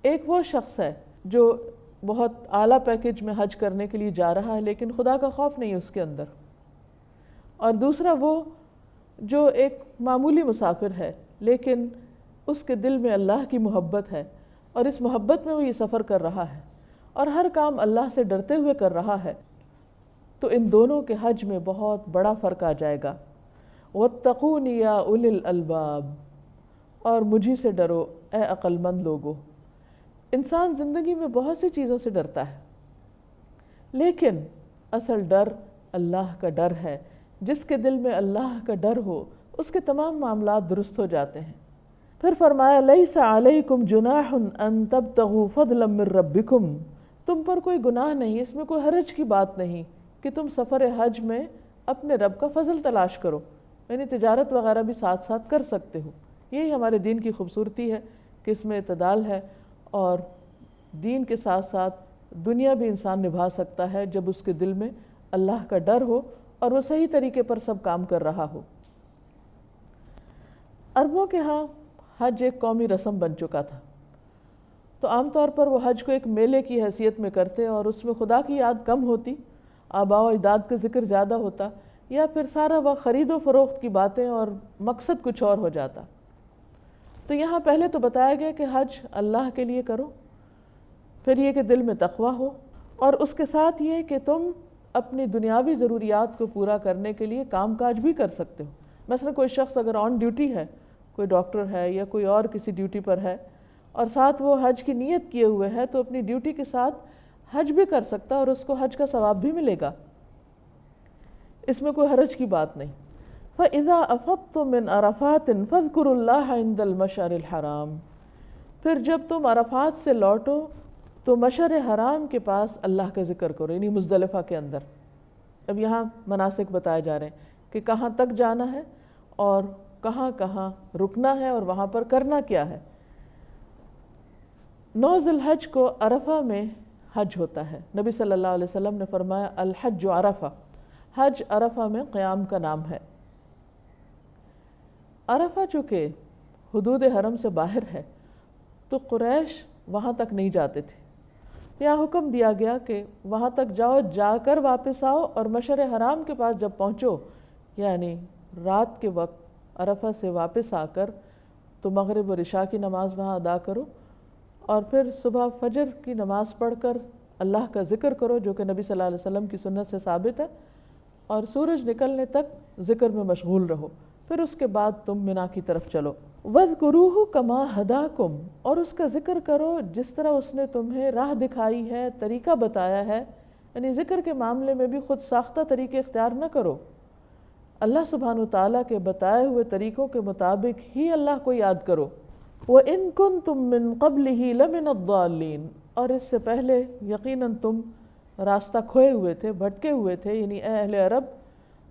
ایک وہ شخص ہے جو بہت اعلیٰ پیکج میں حج کرنے کے لیے جا رہا ہے لیکن خدا کا خوف نہیں اس کے اندر، اور دوسرا وہ جو ایک معمولی مسافر ہے لیکن اس کے دل میں اللہ کی محبت ہے اور اس محبت میں وہ یہ سفر کر رہا ہے اور ہر کام اللہ سے ڈرتے ہوئے کر رہا ہے، تو ان دونوں کے حج میں بہت بڑا فرق آ جائے گا۔ وَاتَّقُونِ يَا أُولِي الْأَلْبَابِ، اور مجھی سے ڈرو اے عقل مند لوگو۔ انسان زندگی میں بہت سی چیزوں سے ڈرتا ہے لیکن اصل ڈر اللہ کا ڈر ہے۔ جس کے دل میں اللہ کا ڈر ہو اس کے تمام معاملات درست ہو جاتے ہیں۔ پھر فرمایا لَيْسَ عَلَيْكُمْ جُنَاحٌ أَن تَبْتَغُوا فَضْلًا مِّن رَبِّكُمْ، تم پر کوئی گناہ نہیں، اس میں کوئی حرج کی بات نہیں کہ تم سفر حج میں اپنے رب کا فضل تلاش کرو، یعنی تجارت وغیرہ بھی ساتھ ساتھ کر سکتے ہو۔ یہی ہمارے دین کی خوبصورتی ہے کہ اس میں اعتدال ہے، اور دین کے ساتھ ساتھ دنیا بھی انسان نبھا سکتا ہے جب اس کے دل میں اللہ کا ڈر ہو اور وہ صحیح طریقے پر سب کام کر رہا ہو۔ عربوں کے ہاں حج ایک قومی رسم بن چکا تھا، تو عام طور پر وہ حج کو ایک میلے کی حیثیت میں کرتے اور اس میں خدا کی یاد کم ہوتی، آباء و اجداد کا ذکر زیادہ ہوتا، یا پھر سارا وقت خرید و فروخت کی باتیں اور مقصد کچھ اور ہو جاتا۔ تو یہاں پہلے تو بتایا گیا کہ حج اللہ کے لیے کرو، پھر یہ کہ دل میں تقویٰ ہو، اور اس کے ساتھ یہ کہ تم اپنی دنیاوی ضروریات کو پورا کرنے کے لیے کام کاج بھی کر سکتے ہو۔ مثلا کوئی شخص اگر آن ڈیوٹی ہے، کوئی ڈاکٹر ہے یا کوئی اور کسی ڈیوٹی پر ہے اور ساتھ وہ حج کی نیت کیے ہوئے ہے تو اپنی ڈیوٹی کے ساتھ حج بھی کر سکتا اور اس کو حج کا ثواب بھی ملے گا، اس میں کوئی حرج کی بات نہیں۔ فَإِذَا أَفَضْتُم مِّنْ عَرَفَاتٍ فَاذْكُرُوا اللَّهَ عِندَ الْمَشْعَرِ الْحَرَامِ، پھر جب تم عرفات سے لوٹو تو مشعر حرام کے پاس اللہ کا ذکر کرو، یعنی مزدلفہ کے اندر۔ اب یہاں مناسک بتائے جا رہے ہیں کہ کہاں تک جانا ہے اور کہاں کہاں رکنا ہے اور وہاں پر کرنا کیا ہے۔ 9 ذی الحج کو عرفہ میں حج ہوتا ہے۔ نبی صلی اللہ علیہ وسلم نے فرمایا الحج عرفہ، حج عرفہ میں قیام کا نام ہے۔ عرفہ چونکہ حدود حرم سے باہر ہے تو قریش وہاں تک نہیں جاتے تھے، یہاں حکم دیا گیا کہ وہاں تک جاؤ، جا کر واپس آؤ، اور مشعر حرام کے پاس جب پہنچو یعنی رات کے وقت عرفہ سے واپس آ کر تو مغرب اور عشاء کی نماز وہاں ادا کرو، اور پھر صبح فجر کی نماز پڑھ کر اللہ کا ذکر کرو جو کہ نبی صلی اللہ علیہ وسلم کی سنت سے ثابت ہے، اور سورج نکلنے تک ذکر میں مشغول رہو، پھر اس کے بعد تم منا کی طرف چلو۔ وَاذْكُرُوهُ كَمَا هَدَاكُمْ، اور اس کا ذکر کرو جس طرح اس نے تمہیں راہ دکھائی ہے، طریقہ بتایا ہے، یعنی ذکر کے معاملے میں بھی خود ساختہ طریقے اختیار نہ کرو، اللہ سبحانہ وتعالیٰ کے بتائے ہوئے طریقوں کے مطابق ہی اللہ کو یاد کرو۔ وَإِن كُنتُم مِّن قَبْلِهِ لَمِنَ الضَّالِّينَ، اور اس سے پہلے یقیناً تم راستہ کھوئے ہوئے تھے، بھٹکے ہوئے تھے، یعنی اے اہل عرب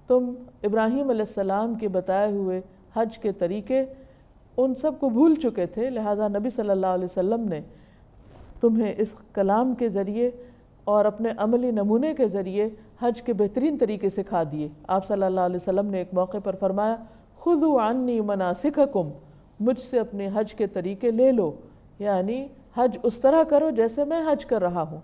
تم ابراہیم علیہ السلام کے بتائے ہوئے حج کے طریقے ان سب کو بھول چکے تھے، لہٰذا نبی صلی اللہ علیہ وسلم نے تمہیں اس کلام کے ذریعے اور اپنے عملی نمونے کے ذریعے حج کے بہترین طریقے سکھا دیے۔ آپ صلی اللہ علیہ وسلم نے ایک موقع پر فرمایا خُذُوا عَنِّی مَنَاسِکَکُمْ، مجھ سے اپنے حج کے طریقے لے لو، یعنی حج اس طرح کرو جیسے میں حج کر رہا ہوں،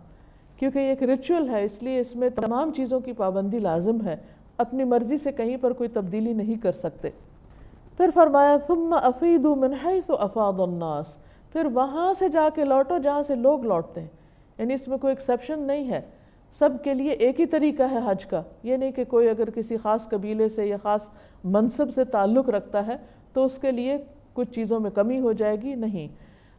کیونکہ یہ ایک ریچول ہے، اس لیے اس میں تمام چیزوں کی پابندی لازم ہے، اپنی مرضی سے کہیں پر کوئی تبدیلی نہیں کر سکتے۔ پھر فرمایا ثم افیدوا من حیث افاض الناس، پھر وہاں سے جا کے لوٹو جہاں سے لوگ لوٹتے ہیں، یعنی اس میں کوئی ایکسیپشن نہیں ہے، سب کے لیے ایک ہی طریقہ ہے حج کا۔ یہ نہیں کہ کوئی اگر کسی خاص قبیلے سے یا خاص منصب سے تعلق رکھتا ہے تو اس کے لیے کچھ چیزوں میں کمی ہو جائے گی، نہیں،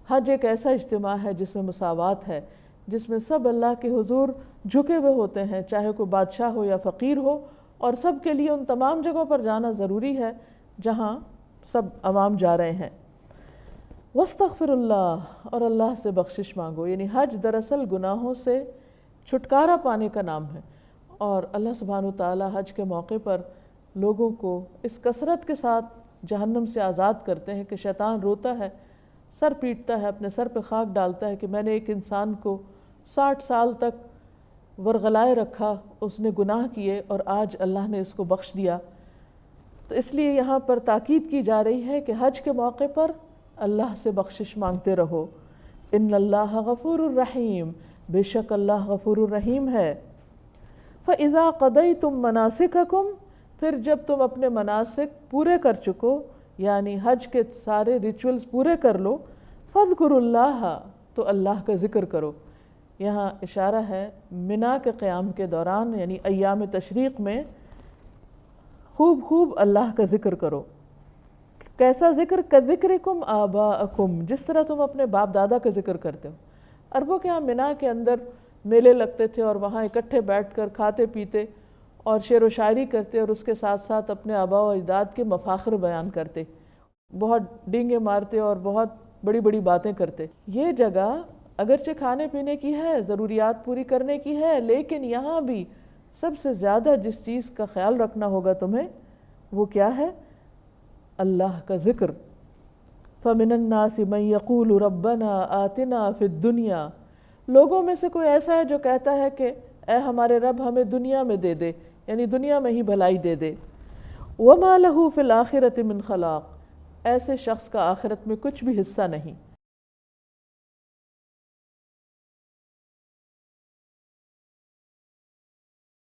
حج ایک ایسا اجتماع ہے جس میں مساوات ہے، جس میں سب اللہ کے حضور جھکے ہوئے ہوتے ہیں، چاہے کوئی بادشاہ ہو یا فقیر ہو، اور سب کے لیے ان تمام جگہوں پر جانا ضروری ہے جہاں سب عوام جا رہے ہیں۔ وَاسْتَغْفِرُ اللَّهَ، اور اللہ سے بخشش مانگو، یعنی حج دراصل گناہوں سے چھٹکارا پانے کا نام ہے، اور اللہ سبحانہ وتعالی حج کے موقع پر لوگوں کو اس کثرت کے ساتھ جہنم سے آزاد کرتے ہیں کہ شیطان روتا ہے، سر پیٹتا ہے، اپنے سر پہ خاک ڈالتا ہے کہ میں نے ایک انسان کو 60 سال تک ورغلائے رکھا، اس نے گناہ کیے اور آج اللہ نے اس کو بخش دیا۔ تو اس لیے یہاں پر تاکید کی جا رہی ہے کہ حج کے موقع پر اللہ سے بخشش مانگتے رہو۔ ان اللہ غفور الرحیم، بے شک اللہ غفور الرحیم ہے۔ فَإِذَا قَضَيْتُم مَنَاسِكَكُم، پھر جب تم اپنے مناسک پورے کر چکو، یعنی حج کے سارے ریچولز پورے کر لو، فَاذْكُرُوا اللَّهَ، تو اللہ کا ذکر کرو۔ یہاں اشارہ ہے منا کے قیام کے دوران، یعنی ایام تشریق میں خوب خوب اللہ کا ذکر کرو۔ کیسا ذکر؟ کَذِکْرِکُمْ آباءکم، جس طرح تم اپنے باپ دادا کا ذکر کرتے ہو۔ عربوں کے ہاں منا کے اندر میلے لگتے تھے اور وہاں اکٹھے بیٹھ کر کھاتے پیتے اور شعر و شاعری کرتے، اور اس کے ساتھ ساتھ اپنے آباء و اجداد کے مفاخر بیان کرتے، بہت ڈینگے مارتے اور بہت بڑی بڑی باتیں کرتے۔ یہ جگہ اگرچہ کھانے پینے کی ہے، ضروریات پوری کرنے کی ہے، لیکن یہاں بھی سب سے زیادہ جس چیز کا خیال رکھنا ہوگا تمہیں، وہ کیا ہے؟ اللہ کا ذکر۔ فَمِنَ النَّاسِ مَن يَقُولُ رَبَّنَا آتِنَا فِي الدُّنْيَا، لوگوں میں سے کوئی ایسا ہے جو کہتا ہے کہ اے ہمارے رب ہمیں دنیا میں دے دے، یعنی دنیا میں ہی بھلائی دے دے۔ وَمَا لَهُ فِي الْآخِرَةِ مِنْ خَلَاقٍ، ایسے شخص کا آخرت میں کچھ بھی حصہ نہیں۔